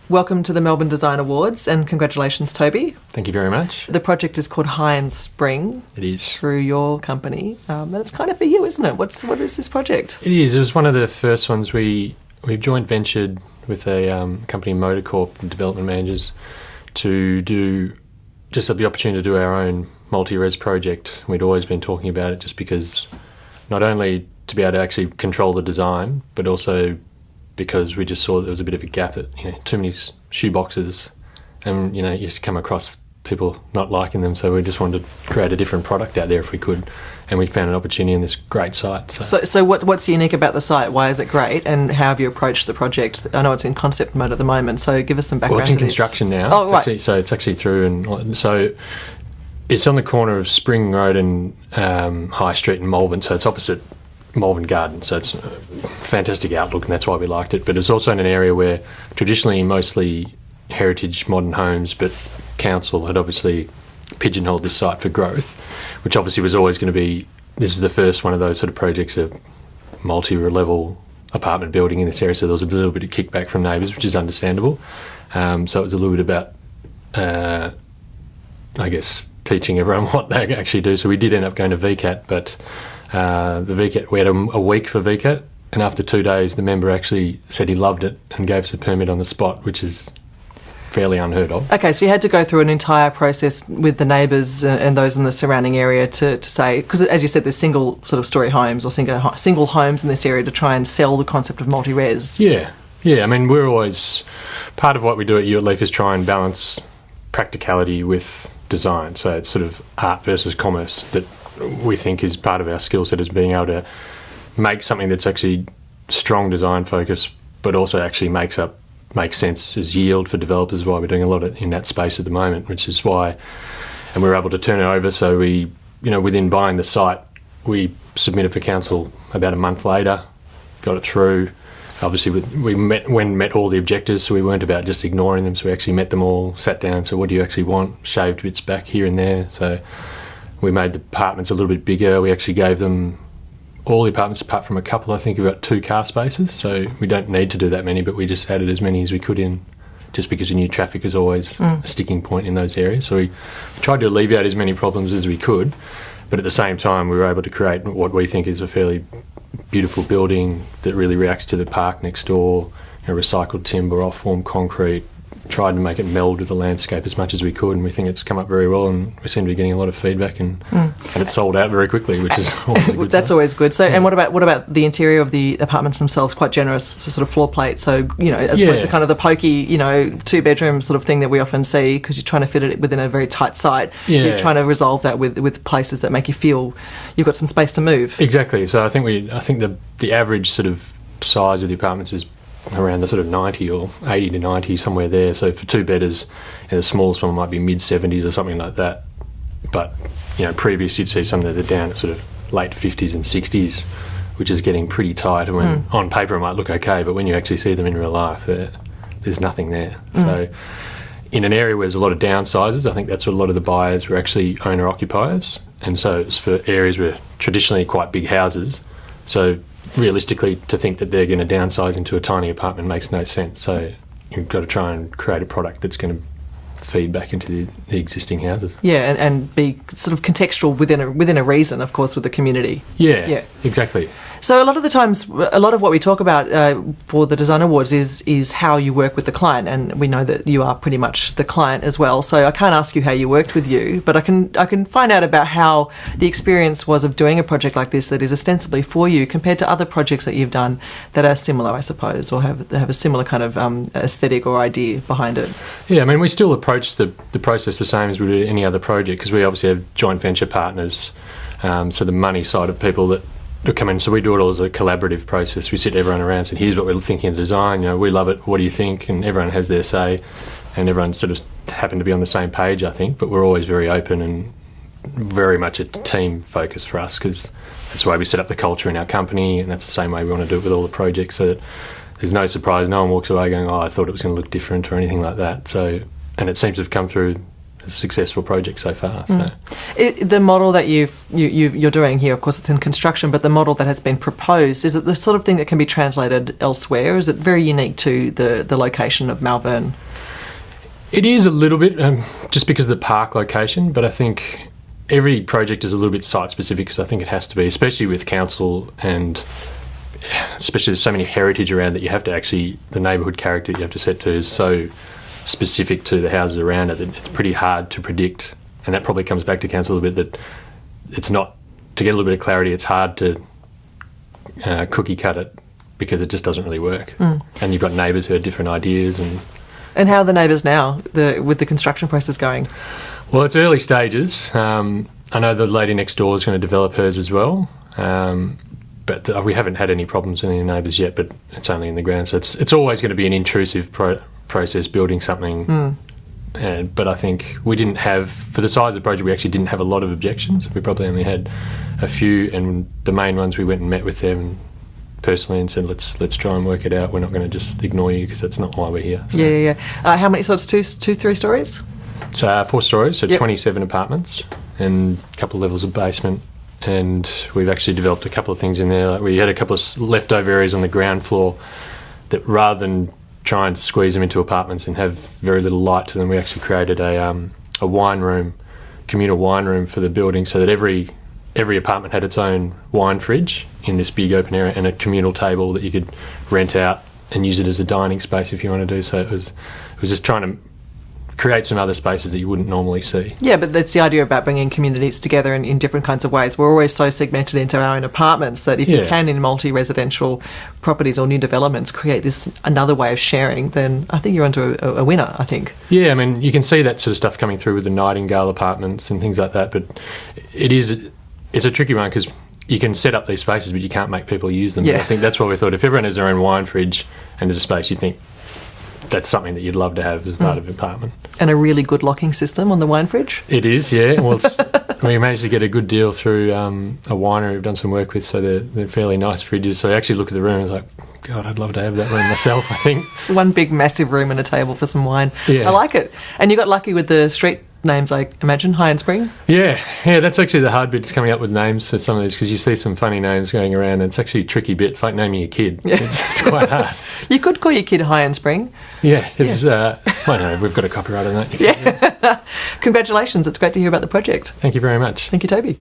welcome to the Melbourne Design Awards and congratulations, Toby. Thank you very much. The project is called High & Spring. It is. Through your company. And it's kind of for you, isn't it? What is this project? It is. It was one of the first ones we've joint ventured with a company, Moda Corp, development managers, to have the opportunity to do our own multi-res project. We'd always been talking about it just because not only to be able to actually control the design, but also because we just saw that there was a bit of a gap, that too many shoe boxes, and you just come across people not liking them. So we just wanted to create a different product out there if we could, and we found an opportunity in this great site. So what's unique about the site? Why is it great, and how have you approached the project? I know it's in concept mode at the moment, so give us some background. Well, it's in construction now. Oh, right. It's actually through, and so it's on the corner of Spring Road and High Street in Malvern, so it's opposite Malvern Gardens, so it's a fantastic outlook, and that's why we liked it. But it's also in an area where traditionally mostly heritage modern homes, but council had obviously pigeonholed this site for growth, which obviously was always going to be, this is the first one of those sort of projects of multi-level apartment building in this area, so there was a little bit of kickback from neighbours, which is understandable. So it was a little bit about, I guess, teaching everyone what they actually do. So we did end up going to VCAT, but the VCAT, we had a week for VCAT, and after 2 days the member actually said he loved it and gave us a permit on the spot, which is fairly unheard of. Okay, so you had to go through an entire process with the neighbours and those in the surrounding area to say, because as you said, there's single sort of story homes or single homes in this area, to try and sell the concept of multi-res. Yeah. I mean, we're always, part of what we do at Ewert Leaf is try and balance practicality with design. So it's sort of art versus commerce that we think is part of our skill set, is being able to make something that's actually strong design focus, but also actually makes sense as yield for developers. Why we're doing a lot in that space at the moment, which is why, and we were able to turn it over. So we, within buying the site, we submitted for council about a month later, got it through. Obviously, we met all the objectives, so we weren't about just ignoring them. So we actually met them all, sat down. So what do you actually want? Shaved bits back here and there. So we made the apartments a little bit bigger. We actually gave them all the apartments, apart from a couple, I think we've got 2 car spaces. So we don't need to do that many, but we just added as many as we could in, just because we knew traffic is always a sticking point in those areas. So we tried to alleviate as many problems as we could, but at the same time we were able to create what we think is a fairly beautiful building that really reacts to the park next door, recycled timber, off-form concrete, tried to make it meld with the landscape as much as we could, and we think it's come up very well, and we seem to be getting a lot of feedback, and it's sold out very quickly, which is always a good That's always good. So, and what about the interior of the apartments themselves? Quite generous, sort of floor plate. So, as opposed to kind of the pokey, 2-bedroom sort of thing that we often see, because you're trying to fit it within a very tight site. Yeah. You're trying to resolve that with places that make you feel you've got some space to move. Exactly. So I think the average sort of size of the apartments is around the sort of 90 or 80 to 90, somewhere there. So for 2-bedders, the smallest one might be mid-70s or something like that. But, previous you'd see some that are down at sort of late 50s and 60s, which is getting pretty tight. And when on paper it might look okay, but when you actually see them in real life, there's nothing there. So in an area where there's a lot of downsizes, I think that's what a lot of the buyers were actually owner-occupiers. And so it's for areas where traditionally quite big houses. So realistically, to think that they're going to downsize into a tiny apartment makes no sense. So you've got to try and create a product that's going to feed back into the existing houses. Yeah, and be sort of contextual within a reason, of course, with the community. Yeah, exactly. So a lot of the times, a lot of what we talk about for the Design Awards is how you work with the client, and we know that you are pretty much the client as well. So I can't ask you how you worked with you, but I can find out about how the experience was of doing a project like this that is ostensibly for you, compared to other projects that you've done that are similar, I suppose, or have a similar kind of aesthetic or idea behind it. Yeah, I mean, we still approach the process the same as we do any other project, because we obviously have joint venture partners, so the money side of people that come in. So we do it all as a collaborative process. We sit everyone around and say, here's what we're thinking of design, we love it, what do you think? And everyone has their say, and everyone sort of happened to be on the same page, I think, but we're always very open and very much a team focus for us, because that's the way we set up the culture in our company, and that's the same way we want to do it with all the projects, so that there's no surprise, no one walks away going, I thought it was going to look different or anything like that. So, and it seems to have come through a successful project so far. So The model that you're doing here, of course, it's in construction, but the model that has been proposed, is it the sort of thing that can be translated elsewhere? Is it very unique to the location of Malvern? it is a little bit, just because of the park location, but I think every project is a little bit site-specific, because I think it has to be, especially with council, and especially there's so many heritage around that you have to actually, the neighbourhood character you have to set to is so specific to the houses around it that it's pretty hard to predict. And that probably comes back to council a bit, that it's not, to get a little bit of clarity, it's hard to cookie cut it, because it just doesn't really work. And you've got neighbours who have different ideas. And how are the neighbours now, with the construction process going? Well, it's early stages. I know the lady next door is going to develop hers as well, but we haven't had any problems with any neighbours yet, but it's only in the ground. So it's always going to be an intrusive process building something. But I think we didn't have, for the size of the project, we actually didn't have a lot of objections. We probably only had a few, and the main ones we went and met with them personally and said, let's try and work it out. We're not going to just ignore you, because that's not why we're here. So. Yeah. How many? So it's two, 3 stories? It's 4 stories, so 27 apartments and a couple of levels of basement. And we've actually developed a couple of things in there. Like, we had a couple of leftover areas on the ground floor that, rather than try and squeeze them into apartments and have very little light to them, we actually created a wine room, communal wine room for the building, so that every apartment had its own wine fridge in this big open area, and a communal table that you could rent out and use it as a dining space if you want to do so. It was just trying to create some other spaces that you wouldn't normally see. Yeah, but that's the idea about bringing communities together in different kinds of ways. We're always so segmented into our own apartments that if you can, in multi-residential properties or new developments, create this another way of sharing, then I think you're onto a winner, I think. Yeah, I mean, you can see that sort of stuff coming through with the Nightingale apartments and things like that, but it's a tricky one, because you can set up these spaces, but you can't make people use them. Yeah. I think that's what we thought. If everyone has their own wine fridge and there's a space, you think that's something that you'd love to have as part of an apartment. And a really good locking system on the wine fridge? It is, yeah. Well, we managed to get a good deal through a winery we've done some work with, so they're fairly nice fridges. So I actually look at the room and was like, God, I'd love to have that room myself, I think. One big massive room and a table for some wine. Yeah. I like it. And you got lucky with the street names, I imagine, High and Spring? Yeah, that's actually the hard bit, is coming up with names for some of these, because you see some funny names going around, and it's actually a tricky bit. It's like naming a kid. Yeah. It's quite hard. You could call your kid High and Spring. Yeah, it I know, we've got a copyright on that. Yeah. Congratulations, it's great to hear about the project. Thank you very much. Thank you, Toby.